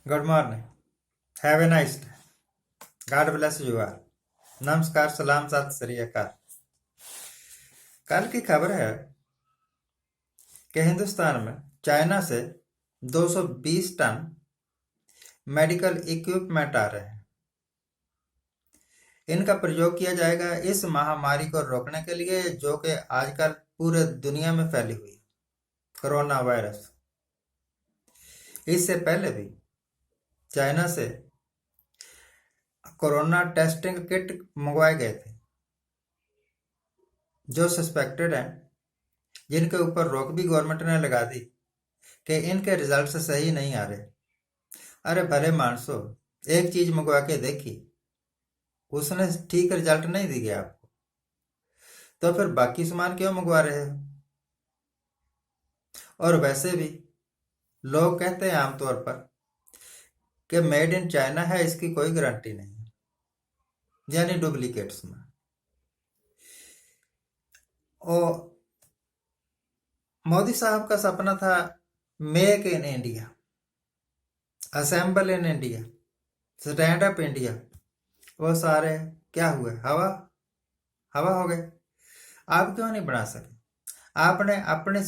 Good morning. Have a nice day. God bless you all. नमस्कार, सलाम, सत श्री अकाल। कल की खबर है कि हिंदुस्तान में चाइना से 220 टन मेडिकल इक्विपमेंट आ रहे हैं। इनका प्रयोग किया जाएगा इस महामारी को रोकने के लिए जो कि आजकल पूरे दुनिया में फैली हुई है, कोरोना वायरस। इससे पहले भी चाइना से कोरोना टेस्टिंग किट मंगवाए गए थे जो सस्पेक्टेड हैं, जिनके ऊपर रोक भी गवर्नमेंट ने लगा दी कि इनके रिजल्ट सही नहीं आ रहे। अरे भले मानसो, एक चीज मंगवा के देखी, उसने ठीक रिजल्ट नहीं दी गया आपको, तो फिर बाकी सामान क्यों मंगवा रहे हो? और वैसे भी लोग कहते हैं आमतौर पर कि मेड इन चाइना है, इसकी कोई गारंटी नहीं है, यानी डुप्लीकेट सामान। और मोदी साहब का सपना था make in India, assemble in India, stand up India. वो सारे क्या हुए? हवा हवा हो गए। आप क्यों नहीं बना सके? आपने अपने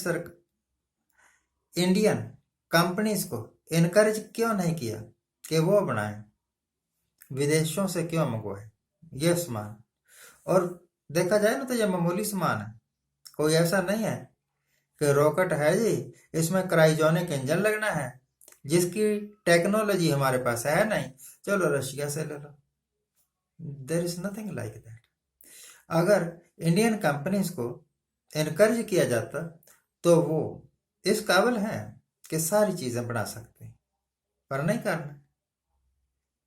इंडियन कंपनीज को इनकरेज क्यों नहीं किया कि वो बनाए? विदेशों से क्यों मंगवाए ये सामान? और देखा जाए ना तो ये मामूली सामान है, कोई ऐसा नहीं है कि रॉकेट है जी, इसमें क्रायोजेनिक इंजन लगना है, जिसकी टेक्नोलॉजी हमारे पास है नहीं, चलो रशिया से ले लो। There is nothing like that. अगर इंडियन कंपनीज को इनकरेज किया जाता तो वो इस काबिल हैं कि सारी चीजें बना सकते हैं, पर नहीं करना,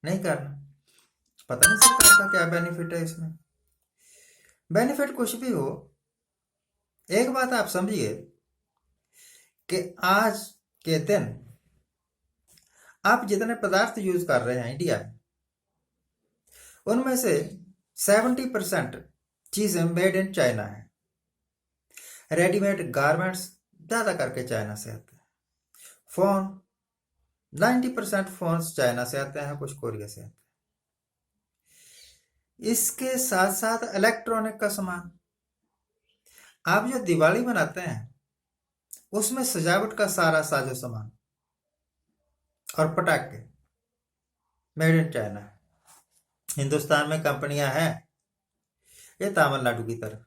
नहीं करना। पता नहीं सरकार का क्या बेनिफिट है इसमें। बेनिफिट कुछ भी हो, एक बात आप समझिए कि आज के दिन आप जितने पदार्थ यूज कर रहे हैं इंडिया में, उनमें से 70% चीजें मेड इन चाइना है। रेडीमेड गारमेंट्स ज्यादा करके चाइना से आते हैं। फोन 90% फोन्स चाइना से आते हैं, कुछ कोरिया से आते हैं। इसके साथ साथ इलेक्ट्रॉनिक का सामान, आप जो दिवाली मनाते हैं उसमें सजावट का सारा साजो सामान और पटाखे मेड इन चाइना है। हिंदुस्तान में कंपनियां हैं, ये तमिलनाडु की तरफ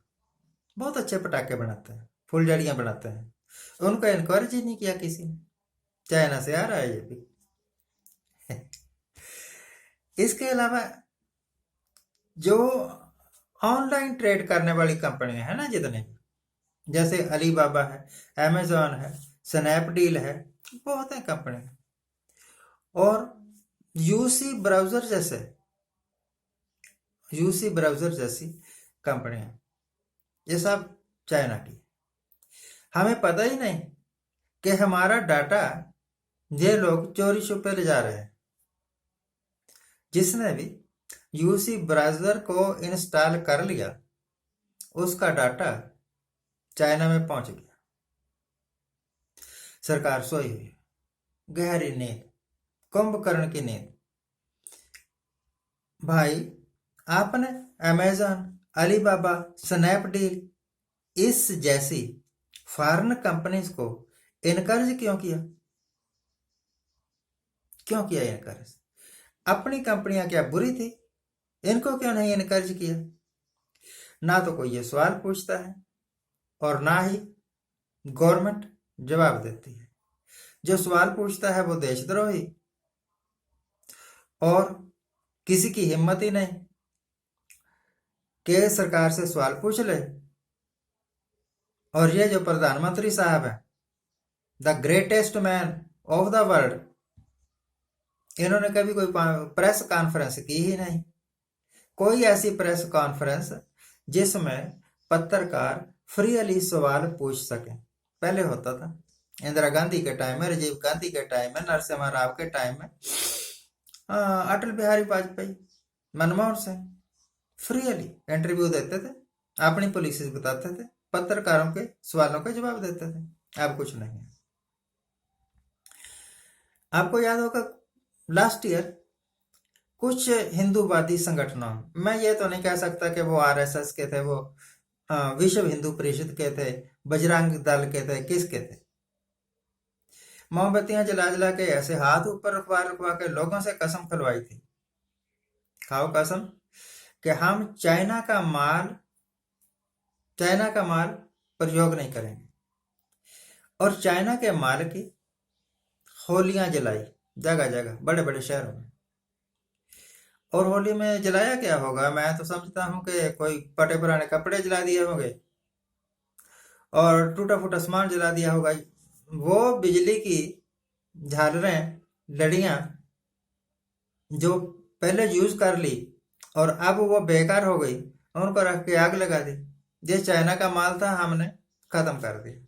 बहुत अच्छे पटाखे बनाते हैं, फुलझड़ियां बनाते हैं, उनको इनकरेज ही नहीं किया किसी ने। चाइना से आ रहा है ये भी। इसके अलावा जो ऑनलाइन ट्रेड करने वाली कंपनियां हैं ना, जितने जैसे अलीबाबा है, अमेजॉन है, स्नैपडील है, बहुत है कंपनी। और यूसी ब्राउजर जैसी कंपनियां, ये सब चाइना की। हमें पता ही नहीं कि हमारा डाटा ये लोग चोरी छुपे ले जा रहे हैं। जिसने भी यूसी ब्राउजर को इंस्टॉल कर लिया, उसका डाटा चाइना में पहुंच गया। सरकार सोई हुई, गहरी नींद, कुंभकर्ण की नींद। भाई, आपने अमेजॉन, अलीबाबा, स्नैपडील इस जैसी फॉरेन कंपनीज को इनकरेज क्यों किया? क्यों किया इनकरेज? अपनी कंपनियां क्या बुरी थी? इनको क्यों नहीं इनकरेज किया? ना तो कोई ये सवाल पूछता है और ना ही गवर्नमेंट जवाब देती है। जो सवाल पूछता है वो देशद्रोही, और किसी की हिम्मत ही नहीं कि सरकार से सवाल पूछ ले। और ये जो प्रधानमंत्री साहब है, the greatest man of the world, इन्होंने कभी कोई प्रेस कॉन्फ्रेंस की ही नहीं। कोई ऐसी प्रेस कॉन्फ्रेंस जिसमें पत्रकार फ्रीली सवाल पूछ सके। पहले होता था, इंदिरा गांधी के टाइम में, राजीव गांधी के टाइम में, नरसिम्हा राव के टाइम में, अटल बिहारी वाजपेयी, मनमोहन सिंह फ्रीली इंटरव्यू देते थे, अपनी पॉलिसीज बताते थे, पत्रकारों के सवालों के जवाब देते थे। अब कुछ नहीं है। आपको याद होगा लास्ट ईयर कुछ हिंदूवादी संगठनों, मैं ये तो नहीं कह सकता कि वो आरएसएस के थे, वो विश्व हिंदू परिषद के थे, बजरंग दल के थे, किसके थे, मोमबत्तियां जला जला के ऐसे हाथ ऊपर रखवा रखवा के लोगों से कसम खलवाई थी, खाओ कसम, कि हम चाइना का माल प्रयोग नहीं करेंगे। और चाइना के माल की होलियां जलाई जगह जगह बड़े बड़े शहरों में। और होली में जलाया क्या होगा, मैं तो समझता हूँ कि कोई फटे पुराने कपड़े जला दिए होंगे और टूटा फूटा सामान जला दिया होगा। वो बिजली की झालरें, लड़ियां जो पहले यूज कर ली और अब वो बेकार हो गई, उनको रख के आग लगा दी। ये चाइना का माल था, हमने खत्म कर दिया।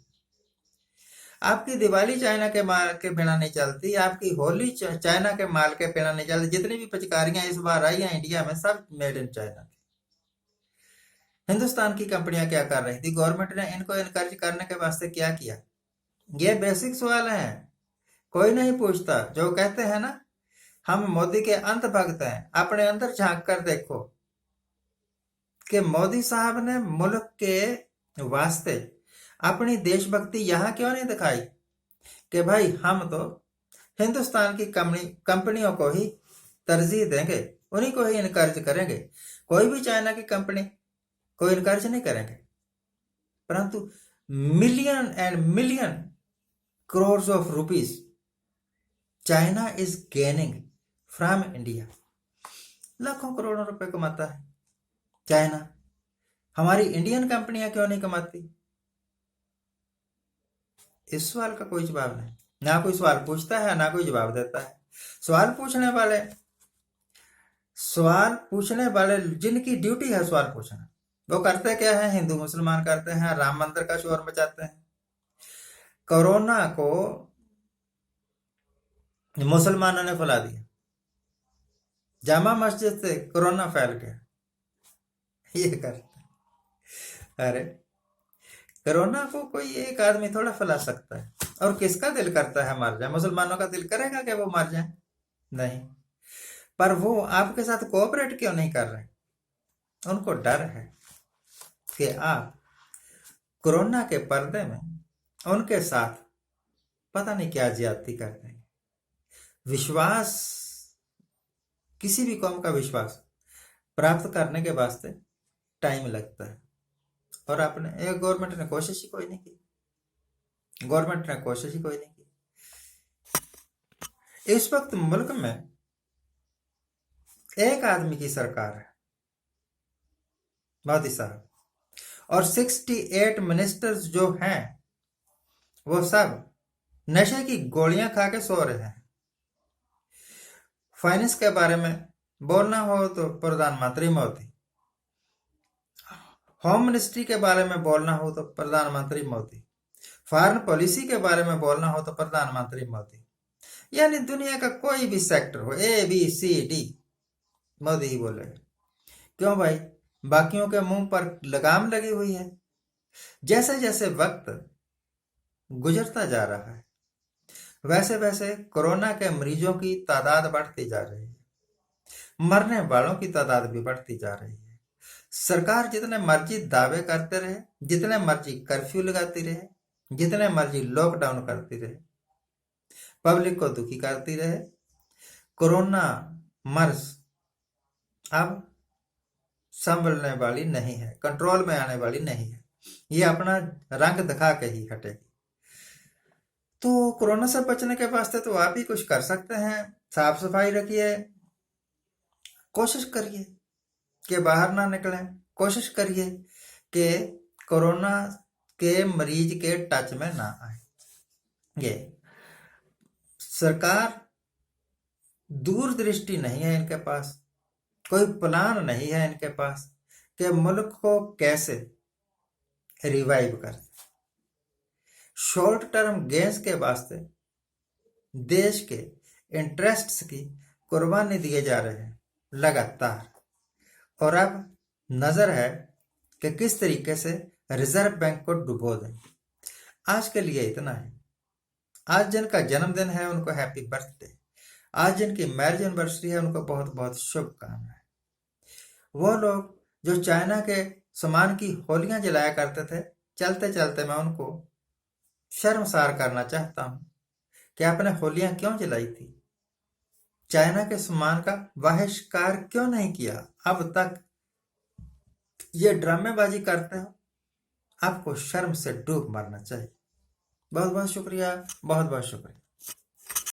आपकी दिवाली चाइना के माल के बिना नहीं चलती, आपकी होली चाइना के माल के बिना नहीं चलती। जितनी भी पिचकारियां इस बार आई हैं इंडिया में, सब मेड इन चाइना थी। हिंदुस्तान की कंपनियां क्या कर रही थी, गवर्नमेंट ने इनको इनकरेज करने के वास्ते क्या किया? ये बेसिक सवाल है, कोई नहीं पूछता। जो कहते हैं ना हम मोदी के अंत भक्त हैं, अपने अंदर झांक कर देखो कि मोदी साहब ने मुल्क के वास्ते अपनी देशभक्ति यहां क्यों नहीं दिखाई कि भाई हम तो हिंदुस्तान की कंपनियों को ही तरजीह देंगे, उन्हीं को ही इनकरेज करेंगे, कोई भी चाइना की कंपनी को इनकरेज नहीं करेंगे। परंतु million and million crore of rupees China is gaining from India. लाखों करोड़ों रुपए कमाता है चाइना, हमारी इंडियन कंपनियां क्यों नहीं कमाती? इस सवाल का कोई जवाब नहीं, ना कोई सवाल पूछता है ना कोई जवाब देता है। सवाल पूछने वाले जिनकी ड्यूटी है सवाल पूछना, वो करते क्या है? हिंदू मुसलमान करते हैं, राम मंदिर का शोर मचाते हैं। कोरोना को मुसलमानों ने फैला दिया, जामा मस्जिद से कोरोना फैल गया, ये करते। अरे कोरोना को कोई एक आदमी थोड़ा फैला सकता है। और किसका दिल करता है मर जाए? मुसलमानों का दिल करेगा कि वो मर जाए? नहीं। पर वो आपके साथ कोऑपरेट क्यों नहीं कर रहे? उनको डर है कि आप कोरोना के पर्दे में उनके साथ पता नहीं क्या ज्यादती कर रहे हैं। विश्वास, किसी भी कौम का विश्वास प्राप्त करने के वास्ते टाइम लगता है, और आपने गवर्नमेंट ने कोशिश ही कोई नहीं की। इस वक्त मुल्क में एक आदमी की सरकार है, मोदी साहब, और 68 मिनिस्टर्स जो हैं वो सब नशे की गोलियां खा के सो रहे हैं। फाइनेंस के बारे में बोलना हो तो प्रधानमंत्री मोदी, होम मिनिस्ट्री के बारे में बोलना हो तो प्रधानमंत्री मोदी, फॉरेन पॉलिसी के बारे में बोलना हो तो प्रधानमंत्री मोदी। यानी दुनिया का कोई भी सेक्टर हो, ABCD, मोदी ही बोलेगा। क्यों भाई? बाकियों के मुंह पर लगाम लगी हुई है। जैसे जैसे वक्त गुजरता जा रहा है वैसे वैसे कोरोना के मरीजों की तादाद बढ़ती जा रही है, मरने वालों की तादाद भी बढ़ती जा रही है। सरकार जितने मर्जी दावे करते रहे, जितने मर्जी कर्फ्यू लगाती रहे, जितने मर्जी लॉकडाउन करती रहे, पब्लिक को दुखी करती रहे, कोरोना मर्ज अब संभलने वाली नहीं है, कंट्रोल में आने वाली नहीं है। ये अपना रंग दिखा के ही हटेगी। तो कोरोना से बचने के वास्ते तो आप ही कुछ कर सकते हैं। साफ सफाई रखिए, कोशिश करिए कि बाहर ना निकलें, कोशिश करिए कि कोरोना के मरीज के टच में ना आए। ये सरकार दूरदृष्टि नहीं है इनके पास, कोई प्लान नहीं है इनके पास कि मुल्क को कैसे रिवाइव कर। शॉर्ट टर्म गेन्स के वास्ते देश के इंटरेस्ट्स की कुर्बानी दिए जा रहे हैं लगातार, और अब नजर है कि किस तरीके से रिजर्व बैंक को डुबो दें। आज के लिए इतना है। आज जिनका जन्मदिन है उनको हैप्पी बर्थडे। आज जिनकी मैरिज एनिवर्सरी है उनको बहुत बहुत शुभकामनाएं। वो लोग जो चाइना के सामान की होलियां जलाया करते थे, चलते चलते मैं उनको शर्मसार करना चाहता हूं कि आपने होलियां क्यों जलाई थी, चाइना के सामान का बहिष्कार क्यों नहीं किया, अब तक ये ड्रामेबाजी करते हो, आपको शर्म से डूब मरना चाहिए। बहुत बहुत शुक्रिया, बहुत बहुत शुक्रिया।